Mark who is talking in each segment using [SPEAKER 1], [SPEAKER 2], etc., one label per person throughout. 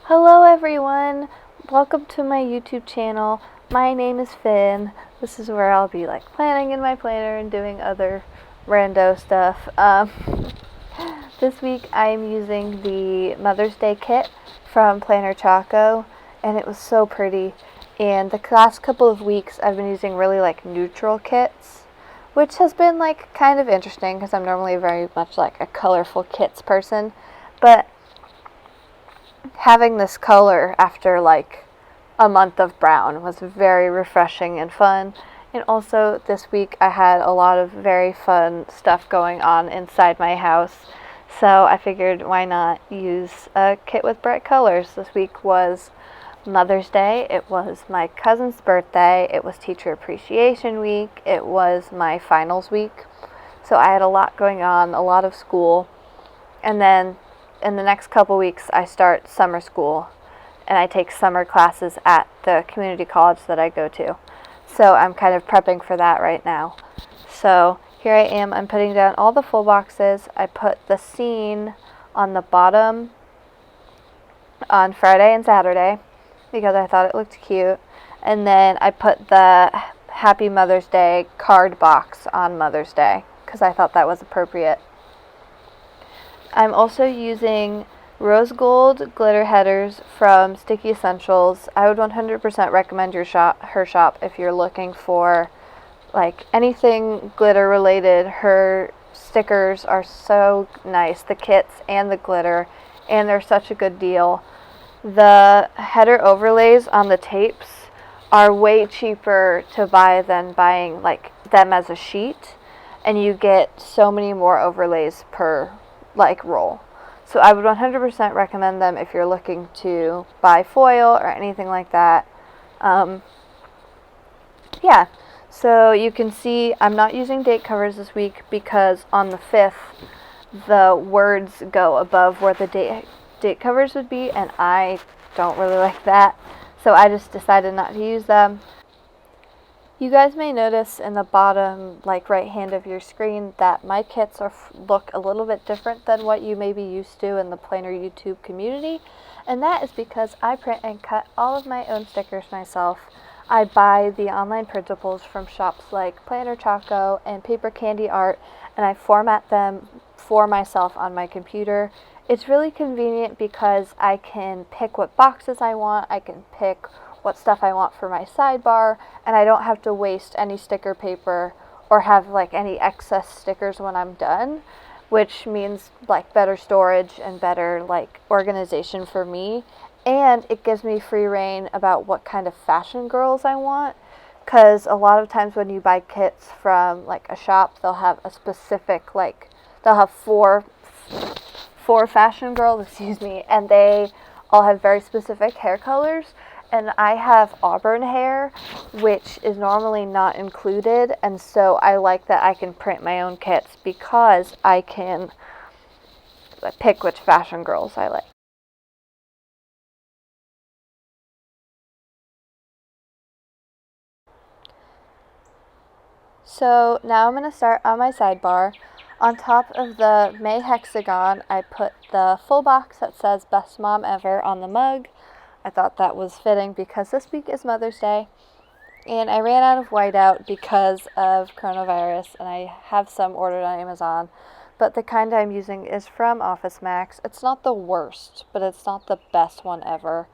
[SPEAKER 1] Hello everyone! Welcome to my YouTube channel. My name is Finn. This is where I'll be planning in my planner and doing other rando stuff. This week I am using the Mother's Day kit from PlannerChoco, and it was so pretty. And the last couple of weeks I've been using really neutral kits, which has been kind of interesting because I'm normally very much a colorful kits person. But having this color after a month of brown was very refreshing and fun. And also this week I had a lot of very fun stuff going on inside my house, so I figured why not use a kit with bright colors. This week was Mother's Day, it was my cousin's birthday, it was Teacher Appreciation Week, it was my finals week, so I had a lot going on, a lot of school. And then in the next couple weeks I start summer school, and I take summer classes at the community college that I go to. So I'm kind of prepping for that right now. So here I am, I'm putting down all the full boxes. I put the scene on the bottom on Friday and Saturday because I thought it looked cute. And then I put the Happy Mother's Day card box on Mother's Day because I thought that was appropriate. I'm also using rose gold glitter headers from Sticky Essentials. I would 100% recommend her shop if you're looking for anything glitter related. Her stickers are so nice, the kits and the glitter, and they're such a good deal. The header overlays on the tapes are way cheaper to buy than buying them as a sheet, and you get so many more overlays per roll. So I would 100% recommend them if you're looking to buy foil or anything like that. Yeah, so you can see I'm not using date covers this week because on the 5th the words go above where the date covers would be, and I don't really like that, so I just decided not to use them. You guys may notice in the bottom right hand of your screen that my kits look a little bit different than what you may be used to in the Planner YouTube community, and that is because I print and cut all of my own stickers myself. I buy the online printables from shops like PlannerChoco and Paper Candy Art, and I format them for myself on my computer. It's really convenient because I can pick what boxes I want, I can pick what stuff I want for my sidebar, and I don't have to waste any sticker paper or have any excess stickers when I'm done, which means better storage and better organization for me. And it gives me free reign about what kind of fashion girls I want, because a lot of times when you buy kits from a shop, they'll have a specific they'll have four fashion girls, and they all have very specific hair colors. And I have auburn hair, which is normally not included, and so I like that I can print my own kits because I can pick which fashion girls I like. So now I'm going to start on my sidebar. On top of the May hexagon, I put the full box that says Best Mom Ever on the mug. I thought that was fitting because this week is Mother's Day, and I ran out of whiteout because of coronavirus, and I have some ordered on Amazon, but the kind I'm using is from Office Max. It's not the worst, but it's not the best one ever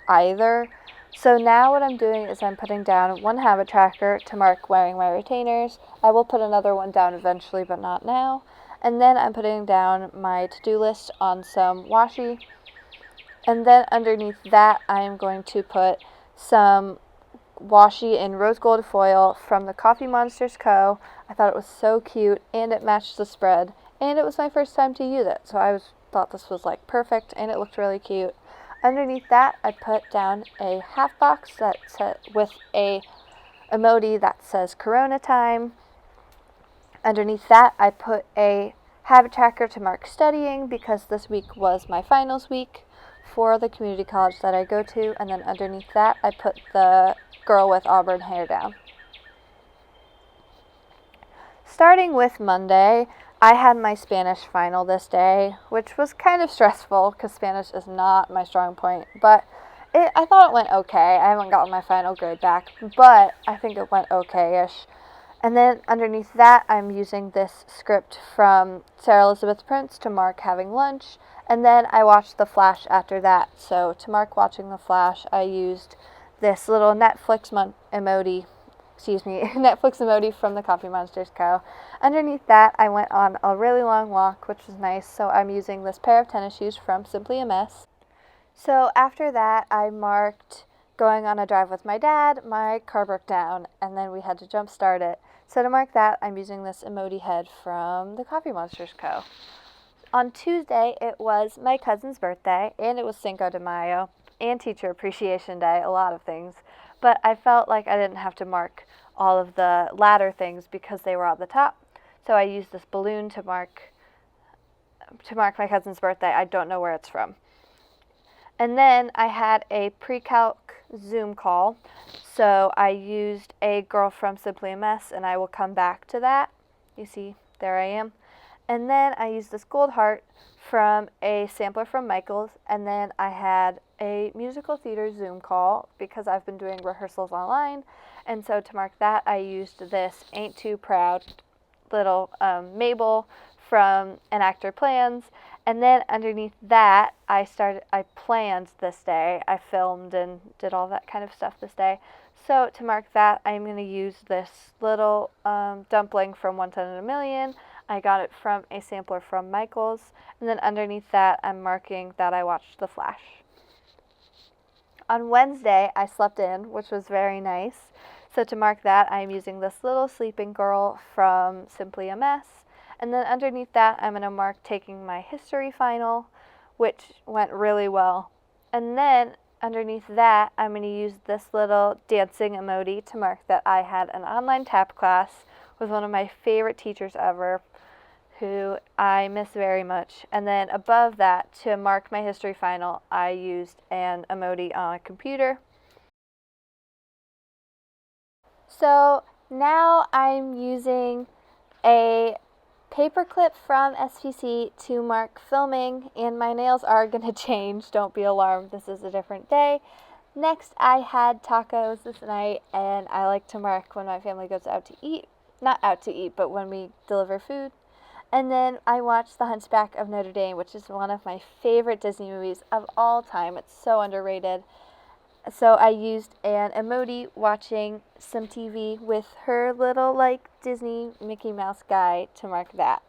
[SPEAKER 1] either. So now what I'm doing is I'm putting down one habit tracker to mark wearing my retainers. I will put another one down eventually, but not now. And then I'm putting down my to-do list on some washi. And then underneath that, I am going to put some washi in rose gold foil from the Coffee Monsters Co. I thought it was so cute, and it matched the spread, and it was my first time to use it, so I thought this was perfect, and it looked really cute. Underneath that, I put down a half box with a emoji that says Corona time. Underneath that, I put a habit tracker to mark studying because this week was my finals week for the community college that I go to, and then underneath that I put the girl with auburn hair down. Starting with Monday, I had my Spanish final this day, which was kind of stressful because Spanish is not my strong point, but I thought it went okay. I haven't gotten my final grade back, but I think it went okay-ish. And then underneath that, I'm using this script from Sarah Elizabeth Prince to mark having lunch, and then I watched The Flash after that. So to mark watching The Flash, I used this little Netflix emoji from the Coffee Monsters Co. Underneath that, I went on a really long walk, which was nice, so I'm using this pair of tennis shoes from Simply a Mess. So after that, I marked going on a drive with my dad. My car broke down, and then we had to jump start it. So to mark that, I'm using this emoji head from the Coffee Monsters Co. On Tuesday, it was my cousin's birthday, and it was Cinco de Mayo, and Teacher Appreciation Day, a lot of things. But I felt like I didn't have to mark all of the latter things because they were on the top. So I used this balloon to mark my cousin's birthday. I don't know where it's from. And then I had a pre-calc Zoom call. So I used a girl from Simply a Mess, and I will come back to that. You see, there I am. And then I used this gold heart from a sampler from Michael's, and then I had a musical theater Zoom call because I've been doing rehearsals online, and so to mark that, I used this Ain't Too Proud little Mabel from An Actor Plans, and then underneath that, I planned this day. I filmed and did all that kind of stuff this day. So to mark that, I'm going to use this little dumpling from 110 in a Million. I got it from a sampler from Michael's, and then underneath that, I'm marking that I watched The Flash. On Wednesday, I slept in, which was very nice. So to mark that, I'm using this little sleeping girl from Simply a Mess. And then underneath that, I'm going to mark taking my history final, which went really well. And then underneath that, I'm going to use this little dancing emoji to mark that I had an online tap class with one of my favorite teachers ever, who I miss very much. And then above that, to mark my history final, I used an emoji on a computer. So now I'm using a paperclip from SPC to mark filming, and my nails are going to change. Don't be alarmed, this is a different day. Next, I had tacos this night, and I like to mark when my family goes out to eat. Not out to eat, but when we deliver food. And then I watched The Hunchback of Notre Dame, which is one of my favorite Disney movies of all time. It's so underrated. So I used an emoji watching some TV with her little Disney Mickey Mouse guy to mark that.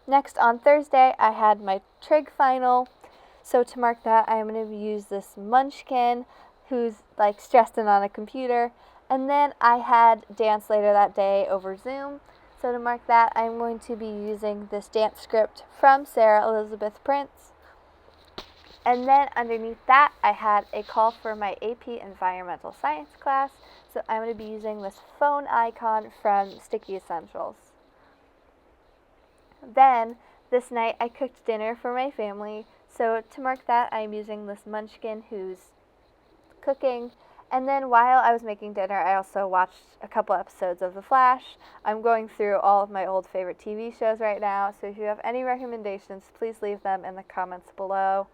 [SPEAKER 1] Next, on Thursday, I had my trig final. So to mark that, I'm going to use this munchkin who's stressed in on a computer. And then I had dance later that day over Zoom. So to mark that, I'm going to be using this dance script from Sarah Elizabeth Prince. And then underneath that, I had a call for my AP Environmental Science class. So I'm going to be using this phone icon from Sticky Essentials. Then, this night, I cooked dinner for my family. So to mark that, I'm using this munchkin who's cooking. And then while I was making dinner, I also watched a couple episodes of The Flash. I'm going through all of my old favorite TV shows right now, so if you have any recommendations, please leave them in the comments below.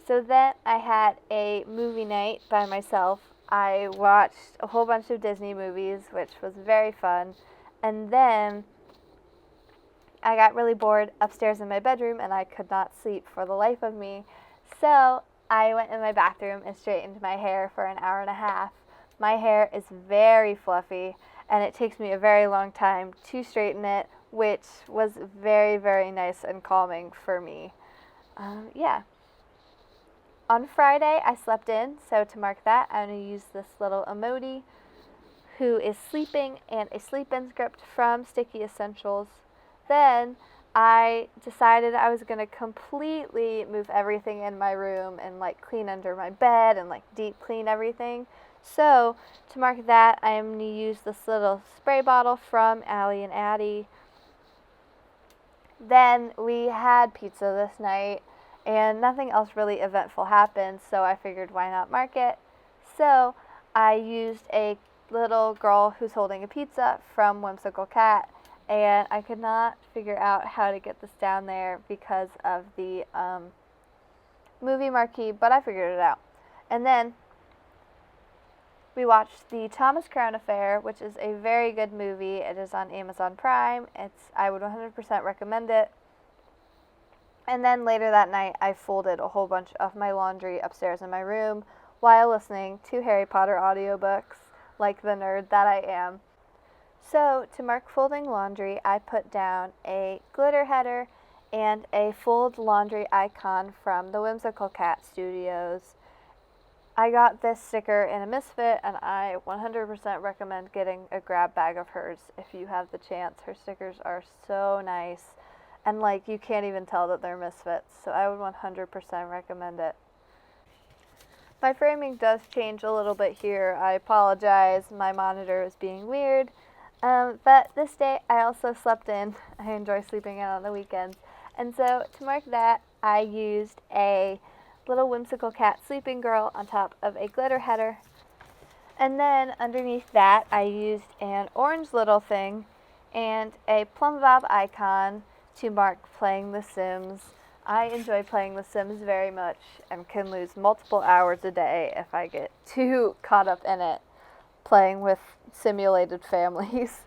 [SPEAKER 1] So then I had a movie night by myself. I watched a whole bunch of Disney movies, which was very fun. And then I got really bored upstairs in my bedroom, and I could not sleep for the life of me. So I went in my bathroom and straightened my hair for an hour and a half. My hair is very fluffy, and it takes me a very long time to straighten it, which was very, very nice and calming for me. Yeah. On Friday, I slept in, so to mark that, I'm going to use this little emoji who is sleeping and a sleep-in script from Sticky Essentials. Then I decided I was going to completely move everything in my room and clean under my bed and deep clean everything. So to mark that, I'm going to use this little spray bottle from Allie and Addie. Then we had pizza this night, and nothing else really eventful happened, so I figured why not mark it. So I used a little girl who's holding a pizza from Whimsical Cat, and I could not figure out how to get this down there because of the movie marquee, but I figured it out. And then we watched The Thomas Crown Affair, which is a very good movie. It is on Amazon Prime. I would 100% recommend it. And then later that night, I folded a whole bunch of my laundry upstairs in my room while listening to Harry Potter audiobooks, like the nerd that I am. So, to mark folding laundry, I put down a glitter header and a fold laundry icon from the Whimsical Cat Studios. I got this sticker in a Misfit, and I 100% recommend getting a grab bag of hers if you have the chance. Her stickers are so nice, and like you can't even tell that they're Misfits, so I would 100% recommend it. My framing does change a little bit here. I apologize, my monitor is being weird. But this day I also slept in. I enjoy sleeping in on the weekends. And so to mark that, I used a little Whimsical Cat sleeping girl on top of a glitter header. And then underneath that, I used an orange little thing and a plum bob icon to mark playing The Sims. I enjoy playing The Sims very much and can lose multiple hours a day if I get too caught up in it, playing with simulated families.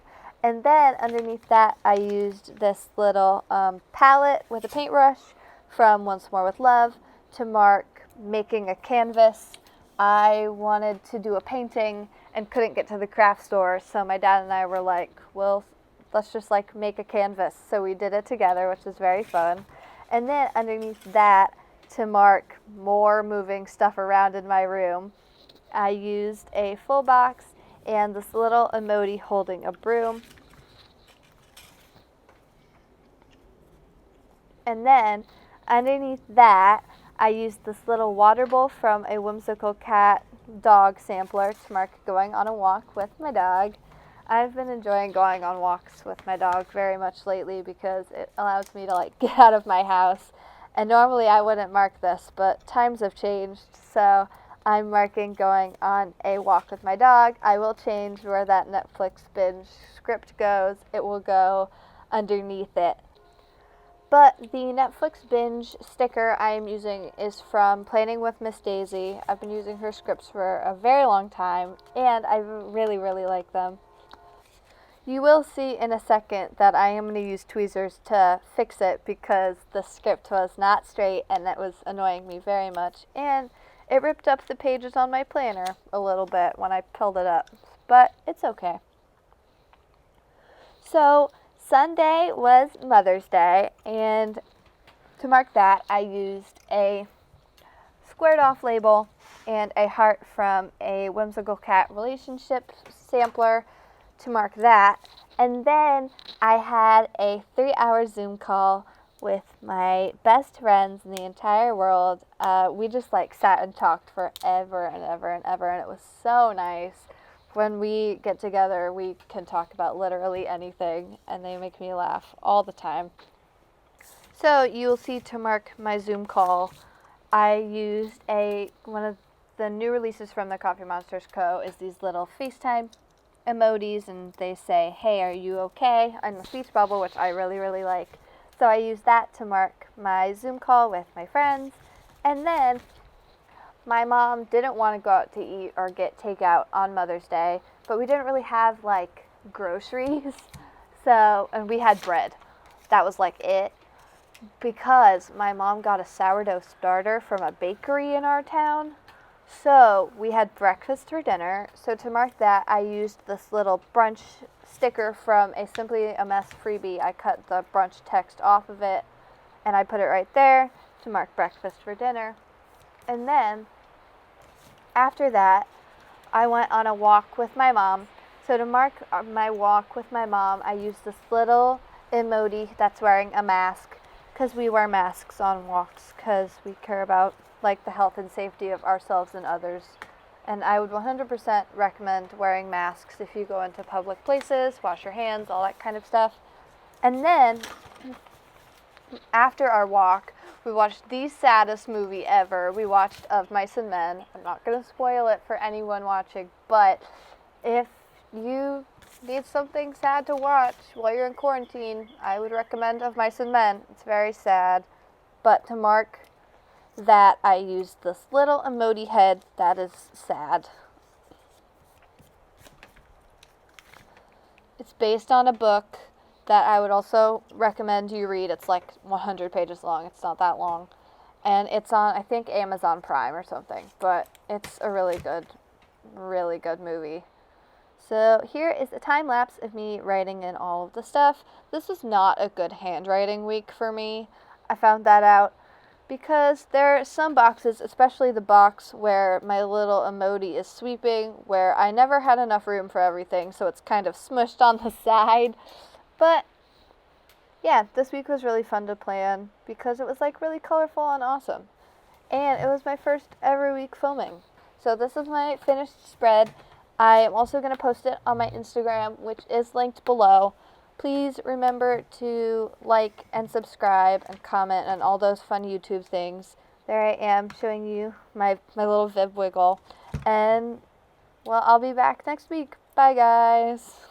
[SPEAKER 1] And then underneath that, I used this little palette with a paintbrush from Once More with Love to mark making a canvas. I wanted to do a painting and couldn't get to the craft store, so my dad and I were like, well, let's just like make a canvas. So we did it together, which was very fun. And then underneath that, to mark more moving stuff around in my room, I used a full box and this little emoji holding a broom. And then underneath that, I used this little water bowl from a Whimsical Cat dog sampler to mark going on a walk with my dog. I've been enjoying going on walks with my dog very much lately because it allows me to like get out of my house. And normally I wouldn't mark this, but times have changed, so I'm marking going on a walk with my dog. I will change where that Netflix binge script goes. It will go underneath it. But the Netflix binge sticker I am using is from Planning with Miss Daisy. I've been using her scripts for a very long time, and I really, really like them. You will see in a second that I am going to use tweezers to fix it because the script was not straight and it was annoying me very much. And it ripped up the pages on my planner a little bit when I pulled it up, but it's okay. So Sunday was Mother's Day, and to mark that, I used a squared off label and a heart from a Whimsical Cat relationship sampler to mark that. And then I had a 3-hour Zoom call with my best friends in the entire world. We just like sat and talked forever and ever and ever, and it was so nice. When we get together, we can talk about literally anything, and they make me laugh all the time. So you'll see to mark my Zoom call, I used one of the new releases from the Coffee Monsters Co. is these little FaceTime emojis, and they say, hey, are you okay? And the speech bubble, which I really, really like. So I used that to mark my Zoom call with my friends. And then my mom didn't want to go out to eat or get takeout on Mother's Day, but we didn't really have like groceries. So, and we had bread. That was like it. Because my mom got a sourdough starter from a bakery in our town. So we had breakfast for dinner. So to mark that, I used this little brunch sticker from a Simply a Mess freebie. I cut the brunch text off of it and I put it right there to mark breakfast for dinner. And then after that, I went on a walk with my mom. So to mark my walk with my mom, I used this little emoji that's wearing a mask, because we wear masks on walks because we care about like the health and safety of ourselves and others. And I would 100% recommend wearing masks if you go into public places, wash your hands, all that kind of stuff. And then after our walk, we watched the saddest movie ever. We watched Of Mice and Men. I'm not going to spoil it for anyone watching, but if you need something sad to watch while you're in quarantine, I would recommend Of Mice and Men. It's very sad. But to mark that, I used this little emoji head that is sad. It's based on a book that I would also recommend you read. It's like 100 pages long. It's not that long. And it's on, I think, Amazon Prime or something. But it's a really good movie. So here is a time lapse of me writing in all of the stuff. This was not a good handwriting week for me. I found that out because there are some boxes, especially the box where my little emoji is sweeping, where I never had enough room for everything, so it's kind of smushed on the side. But yeah, this week was really fun to plan because it was like really colorful and awesome. And it was my first ever week filming. So this is my finished spread. I am also going to post it on my Instagram, which is linked below. Please remember to like and subscribe and comment and all those fun YouTube things. There I am showing you my little Vib wiggle. And, well, I'll be back next week. Bye, guys.